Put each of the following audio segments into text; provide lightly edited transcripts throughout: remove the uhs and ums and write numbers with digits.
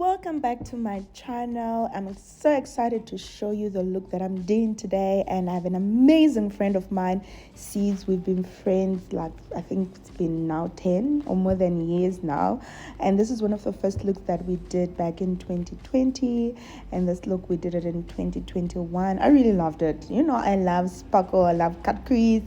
Welcome back to my channel. I'm so excited to show you the look that I'm doing today, and I have an amazing friend of mine. Sees we've been friends like I think it's been now 10 or more than years now, and this is one of the first looks that we did back in 2020, and this look we did it in 2021. I really loved it. I love sparkle, I love cut crease,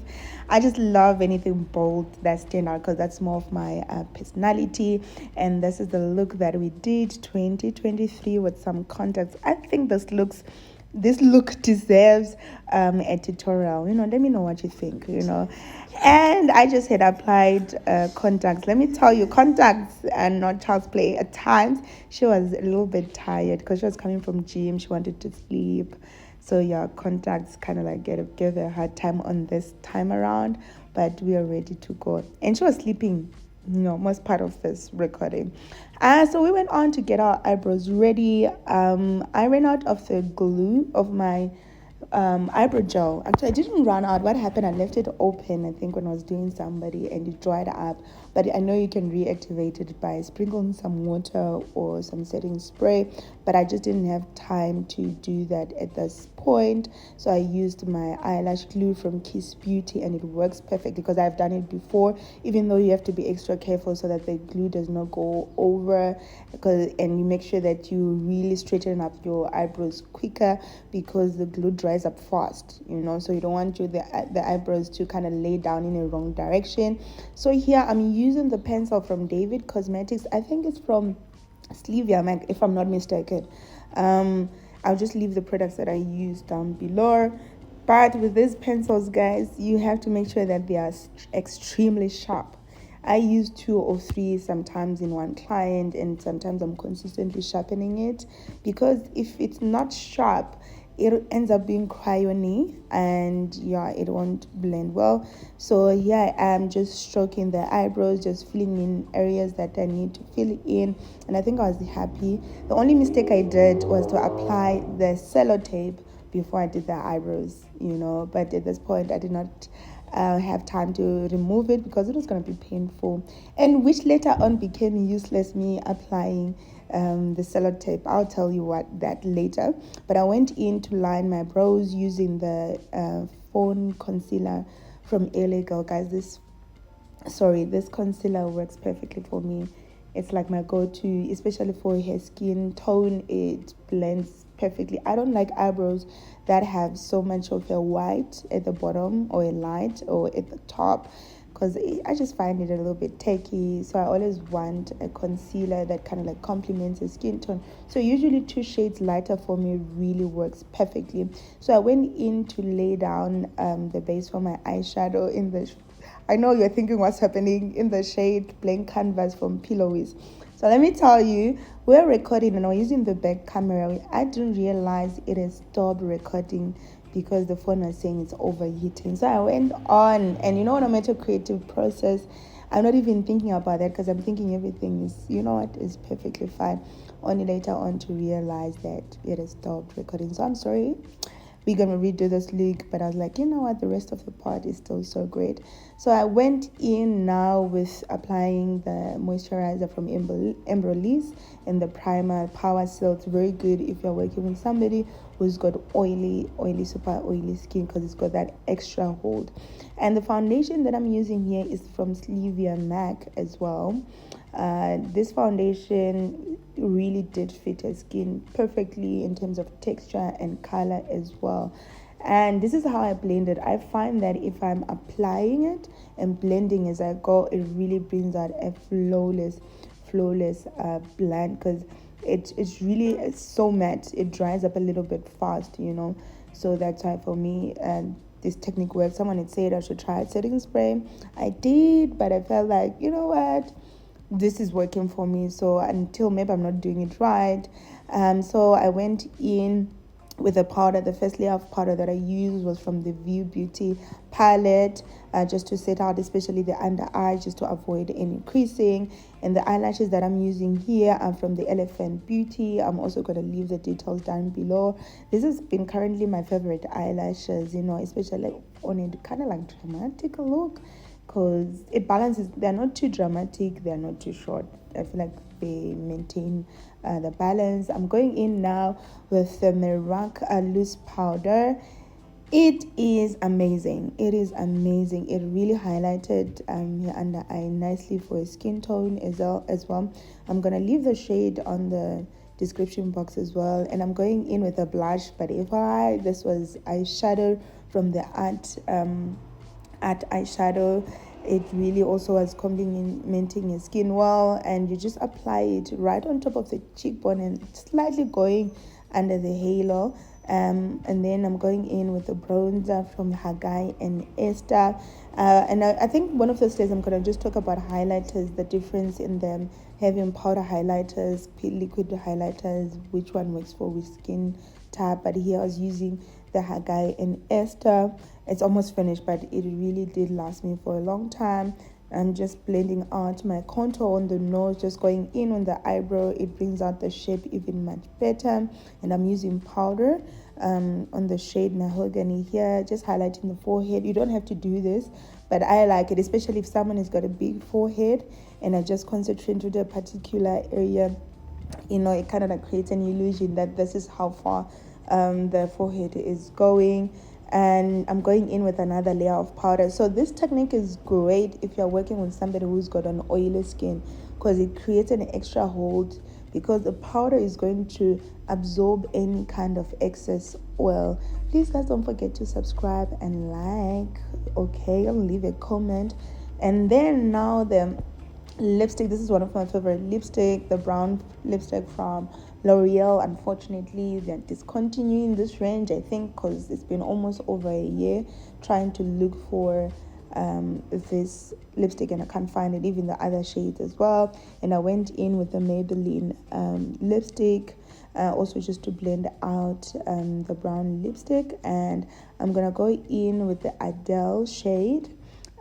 I just love anything bold that stand out because that's more of my personality. And this is the look that we did 2023 with some contacts. I think this look deserves a tutorial. Let me know what you think. And I just had applied contacts. Let me tell you, contacts and not child's play. At times she was a little bit tired because she was coming from gym, she wanted to sleep. So yeah, contacts kind of like gave her a hard time on this time around, but we are ready to go. And she was sleeping, most part of this recording. So we went on to get our eyebrows ready. I ran out of the glue of my eyebrow gel. Actually, I didn't run out. What happened, I left it open, I think, when I was doing somebody, and it dried up. But I know you can reactivate it by sprinkling some water or some setting spray, but I just didn't have time to do that at this point. So I used my eyelash glue from Kiss Beauty, and it works perfect because I've done it before, even though you have to be extra careful so that the glue does not go over, and you make sure that you really straighten up your eyebrows quicker because the glue dries up fast, so you don't want the eyebrows to kind of lay down in a wrong direction. So here I'm using the pencil from David Cosmetics. I think it's from Slivia Mac, if I'm not mistaken. I'll just leave the products that I use down below. But with these pencils, guys, you have to make sure that they are extremely sharp. I use 2 or 3 sometimes in one client, and sometimes I'm consistently sharpening it because if it's not sharp, it ends up being crayony, and yeah, it won't blend well. So yeah, I'm just stroking the eyebrows, just filling in areas that I need to fill in, and I think I was happy. The only mistake I did was to apply the sellotape before I did the eyebrows, but at this point I did not have time to remove it because it was going to be painful, and which later on became useless, me applying the sellotape. I'll tell you what that later. But I went in to line my brows using the phone concealer from LA Girl. Guys, this concealer works perfectly for me. It's like my go-to, especially for her skin tone. It blends perfectly. I don't like eyebrows that have so much of a white at the bottom or a light or at the top, because I just find it a little bit tacky. So I always want a concealer that kind of like complements the skin tone. So usually 2 shades lighter for me really works perfectly. So I went in to lay down the base for my eyeshadow in the I know you're thinking what's happening, in the shade Blank Canvas from Pillowies. So let me tell you, we're recording and I'm using the back camera. I didn't realize it has stopped recording because the phone was saying it's overheating. So I went on, and when I'm at a creative process, I'm not even thinking about that because I'm thinking everything is perfectly fine. Only later on to realize that it has stopped recording. So I'm sorry, we're gonna redo this look, but I was like, you know what, the rest of the part is still so great. So I went in now with applying the moisturizer from Embryolisse and the primer Power Silk. Very good if you're working with somebody who's got super oily skin, because it's got that extra hold. And the foundation that I'm using here is from Slivia Mac as well. This foundation really did fit her skin perfectly in terms of texture and color as well. And this is how I blend it. I find that if I'm applying it and blending as I go, it really brings out a flawless blend, because it's so matte. It dries up a little bit fast, so that's why for me, this technique works. Someone had said I should try setting spray. I did, but I felt like, you know what, this is working for me. So until maybe I'm not doing it right, so I went in with a powder. The first layer of powder that I used was from the View Beauty palette, just to set out especially the under eye, just to avoid any creasing. And the eyelashes that I'm using here are from the Elephant Beauty. I'm also going to leave the details down below. This has been currently my favorite eyelashes, especially on a kind of like dramatic look, because it balances. They're not too dramatic, they're not too short. I feel like they maintain the balance. I'm going in now with the Mirac loose powder. It is amazing. It is amazing. It really highlighted your under eye nicely for your skin tone as well. I'm gonna leave the shade on the description box as well. And I'm going in with a blush, but this was eyeshadow from the art eyeshadow. It really also was complementing your skin well, and you just apply it right on top of the cheekbone and slightly going under the halo. And then I'm going in with the bronzer from Haggai and Esther. And I think one of those days I'm going to just talk about highlighters, the difference in them, having powder highlighters, liquid highlighters, which one works for which skin type. But here I was using the Haggai and Esther. It's almost finished, but it really did last me for a long time. I'm just blending out my contour on the nose, just going in on the eyebrow. It brings out the shape even much better. And I'm using powder on the shade Mahogany here, just highlighting the forehead. You don't have to do this, but I like it, especially if someone has got a big forehead and I just concentrate to the particular area. It kind of like creates an illusion that this is how far the forehead is going. And I'm going in with another layer of powder. So this technique is great if you're working with somebody who's got an oily skin, because it creates an extra hold, because the powder is going to absorb any kind of excess oil. Please guys, don't forget to subscribe and like, okay, and leave a comment. And then now the lipstick. This is one of my favorite lipstick, the brown lipstick from L'Oreal. Unfortunately, they're discontinuing this range, I think, because it's been almost over a year trying to look for this lipstick, and I can't find it, even the other shades as well. And I went in with the Maybelline lipstick, also just to blend out the brown lipstick. And I'm gonna go in with the Adele shade.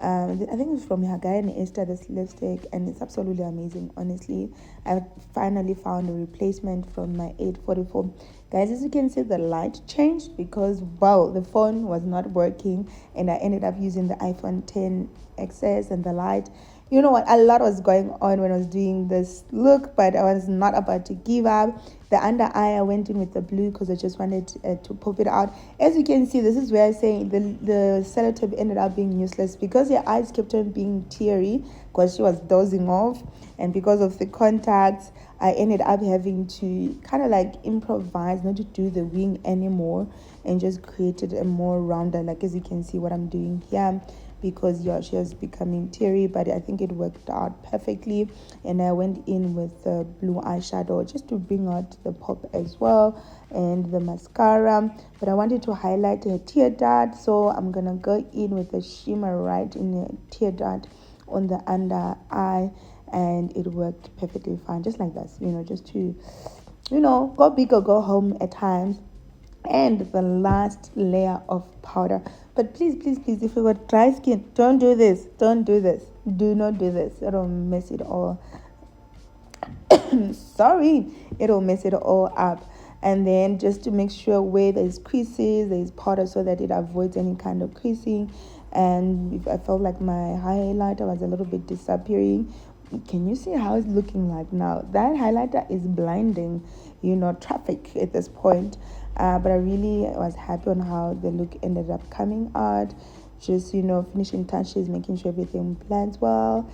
I think it's from Haggai and Esther, this lipstick, and it's absolutely amazing. Honestly, I finally found a replacement from my 844. Guys, as you can see, the light changed because, wow, the phone was not working, and I ended up using the iPhone 10 XS, and the light, you know what, a lot was going on when I was doing this look, but I was not about to give up. The under eye, I went in with the blue because I just wanted to pop it out. As you can see, this is where I say the sellotape ended up being useless, because your eyes kept on being teary because she was dozing off, and because of the contacts, I ended up having to kind of like improvise, not to do the wing anymore, and just created a more rounder, like as you can see what I'm doing here, because she was becoming teary, but I think it worked out perfectly. And I went in with the blue eyeshadow just to bring out the pop as well, and the mascara. But I wanted to highlight her tear dot, so I'm gonna go in with the shimmer right in the tear dot on the under eye, and it worked perfectly fine, just like this, just to go big or go home at times. And the last layer of powder. But please, please, please, if you got dry skin, don't do this. Do not do this. It'll mess it all. Sorry, it'll mess it all up. And then just to make sure where there's creases, there's powder, so that it avoids any kind of creasing. And if I felt like my highlighter was a little bit disappearing, can you see how it's looking like now? That highlighter is blinding, traffic at this point. But I really was happy on how the look ended up coming out. Just, finishing touches, making sure everything blends well.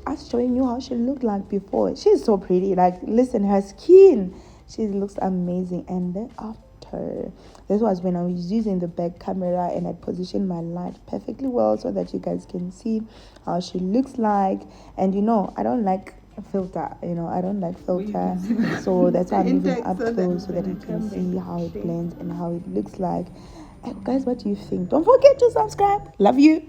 Just showing you how she looked like before. She's so pretty. Like, listen, her skin, she looks amazing. And then after, this was when I was using the back camera, and I positioned my light perfectly well so that you guys can see how she looks like. And I don't like filter, I don't like filter, so that's why I'm moving up close so that you can see how it blends and how it looks like. And guys, what do you think? Don't forget to subscribe. Love you.